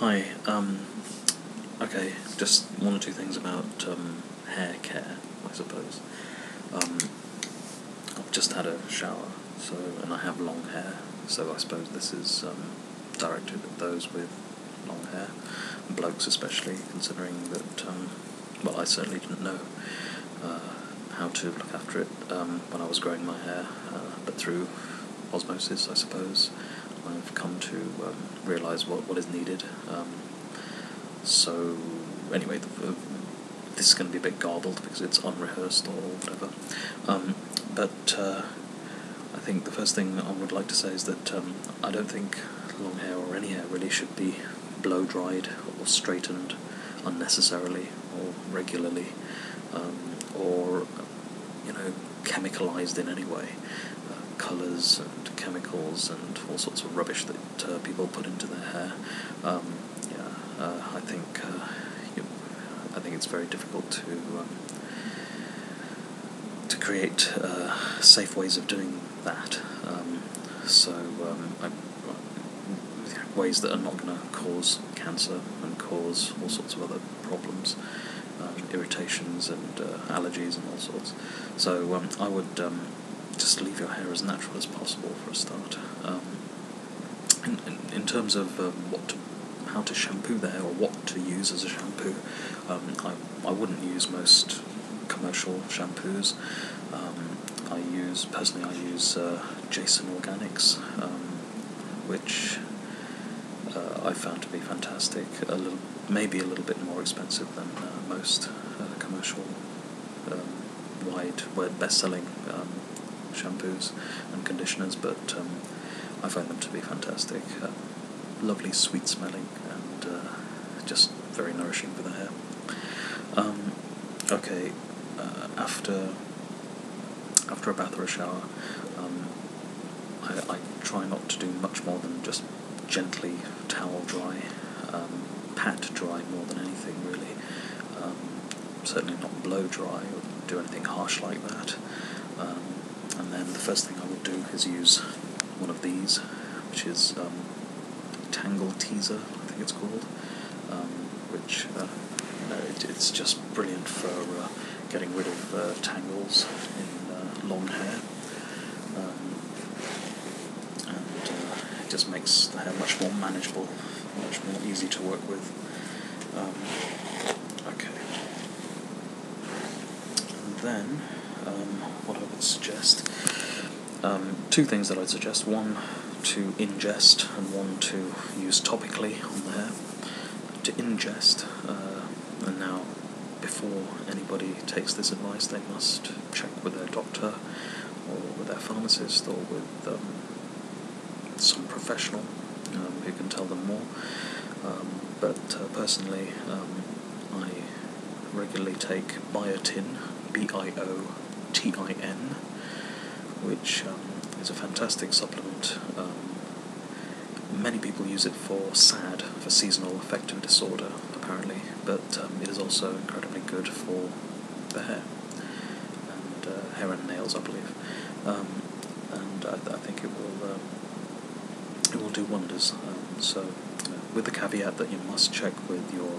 Hi, okay, just one or two things about hair care, I suppose. I've just had a shower, and I have long hair, so I suppose this is directed at those with long hair, blokes especially, considering that, well, I certainly didn't know how to look after it when I was growing my hair, but through osmosis, I suppose, I've come to realise what is needed. So anyway, this is going to be a bit garbled because it's unrehearsed or whatever. But I think the first thing I would like to say is that I don't think long hair or any hair really should be blow dried or straightened unnecessarily or regularly, or chemicalized in any way. Colours and chemicals and all sorts of rubbish that people put into their hair. I think it's very difficult to create safe ways of doing that. Ways that are not going to cause cancer and cause all sorts of other problems, irritations and allergies and all sorts. So I would just leave your hair as natural as possible for a start. In terms of how to shampoo the hair or what to use as a shampoo, I wouldn't use most commercial shampoos. I use Jason Organics, which I found to be fantastic. Maybe a little bit more expensive than most commercial wide best-selling shampoos and conditioners, but I find them to be fantastic. Lovely, sweet-smelling, and just very nourishing for the hair. After a bath or a shower, I try not to do much more than just gently towel dry, pat dry more than anything really. Certainly not blow dry or do anything harsh like that. And then the first thing I would do is use one of these, which is Tangle Teaser, I think it's called, which it's just brilliant for getting rid of tangles in long hair, and it just makes the hair much more manageable, much more easy to work with. And then what I would suggest, two things that I'd suggest: one to ingest and one to use topically on the hair. To ingest, and now before anybody takes this advice, they must check with their doctor or with their pharmacist or with some professional who can tell them more. But personally, I regularly take biotin, biotin, which is a fantastic supplement. Many people use it for SAD, for seasonal affective disorder, apparently, but it is also incredibly good for the hair, and hair and nails, I believe. And I think it will do wonders. So, with the caveat that you must check with your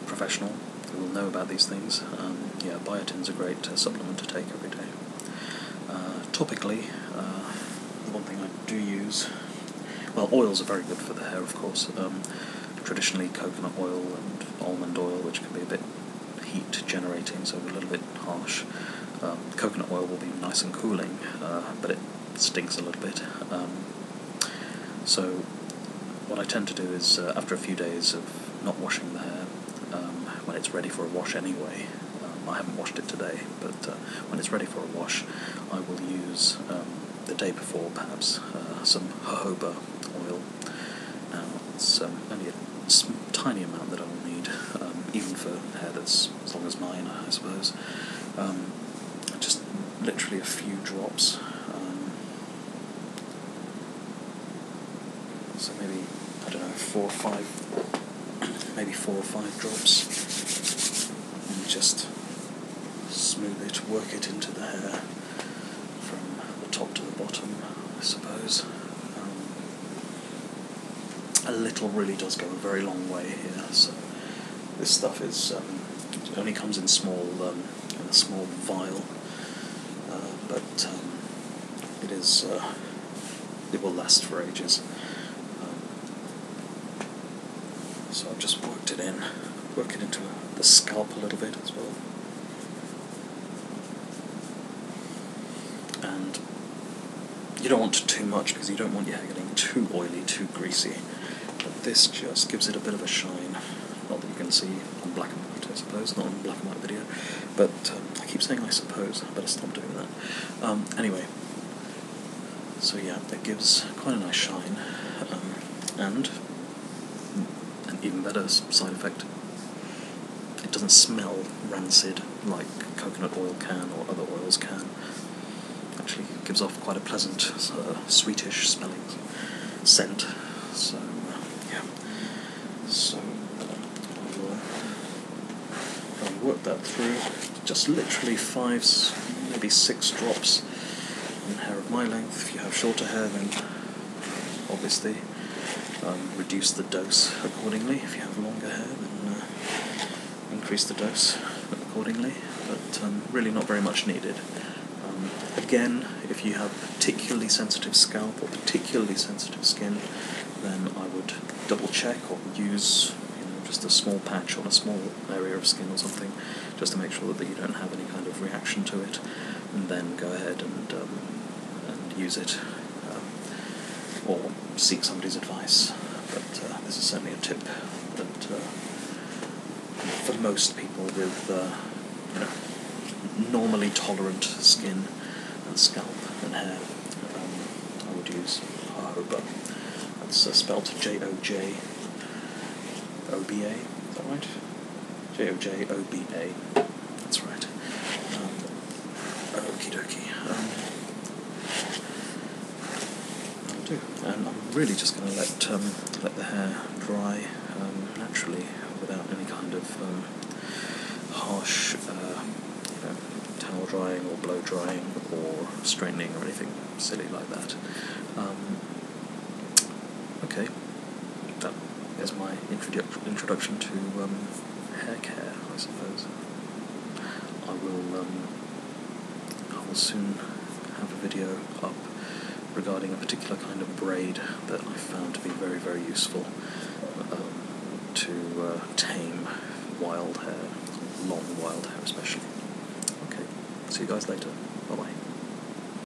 professional who will know about these things. Biotin's a great supplement to take every day. Topically, one thing I do use, well, oils are very good for the hair, of course. Traditionally, coconut oil and almond oil, which can be a bit heat generating, so a little bit harsh. Coconut oil will be nice and cooling, but it stinks a little bit. So what I tend to do is, after a few days of not washing the hair, when it's ready for a wash anyway, I haven't washed it today, but when it's ready for a wash, I will use, the day before perhaps, some jojoba oil. Now, it's only a tiny amount that I will need, even for hair that's as long as mine, I suppose. Just literally a few drops. So maybe, I don't know, 4 or 5 drops, and just smooth it, work it into the hair from the top to the bottom, I suppose. little really does go a very long way here. So this stuff is it only comes in a small vial, but it is it will last for ages. So I've just worked it into the scalp a little bit as well. And you don't want too much because you don't want your hair getting too oily, too greasy. But this just gives it a bit of a shine. Not that you can see on black and white, I suppose, not on black and white video. But I keep saying I suppose, I better stop doing that. Anyway, so yeah, it gives quite a nice shine. And an even better side effect, it doesn't smell rancid like coconut oil can or other oils can. Actually it gives off quite a pleasant, sweetish smelling scent. So yeah, so I'll work that through. Just literally 5, maybe 6 drops on hair of my length. If you have shorter hair, then obviously reduce the dose accordingly. If you have longer hair, then increase the dose accordingly, but really not very much needed. Again, if you have particularly sensitive scalp or particularly sensitive skin, then I would double check or use just a small patch on a small area of skin or something, just to make sure that you don't have any kind of reaction to it, and then go ahead and use it, or seek somebody's advice. But this is certainly a tip that for most people with normally tolerant skin and scalp and hair, I would use jojoba. That's spelled J-O-J-O-B-A, is that right? J-O-J-O-B-A, that's right. Okie dokie. That'll do. And I'm really just going to let the hair dry naturally, without any kind of harsh towel drying or blow drying or straightening or anything silly like that. Okay, that is my introduction to hair care, I suppose. I will soon have a video up regarding a particular kind of braid that I found to be very, very useful to tame wild hair, long wild hair especially. Okay, see you guys later. Bye-bye.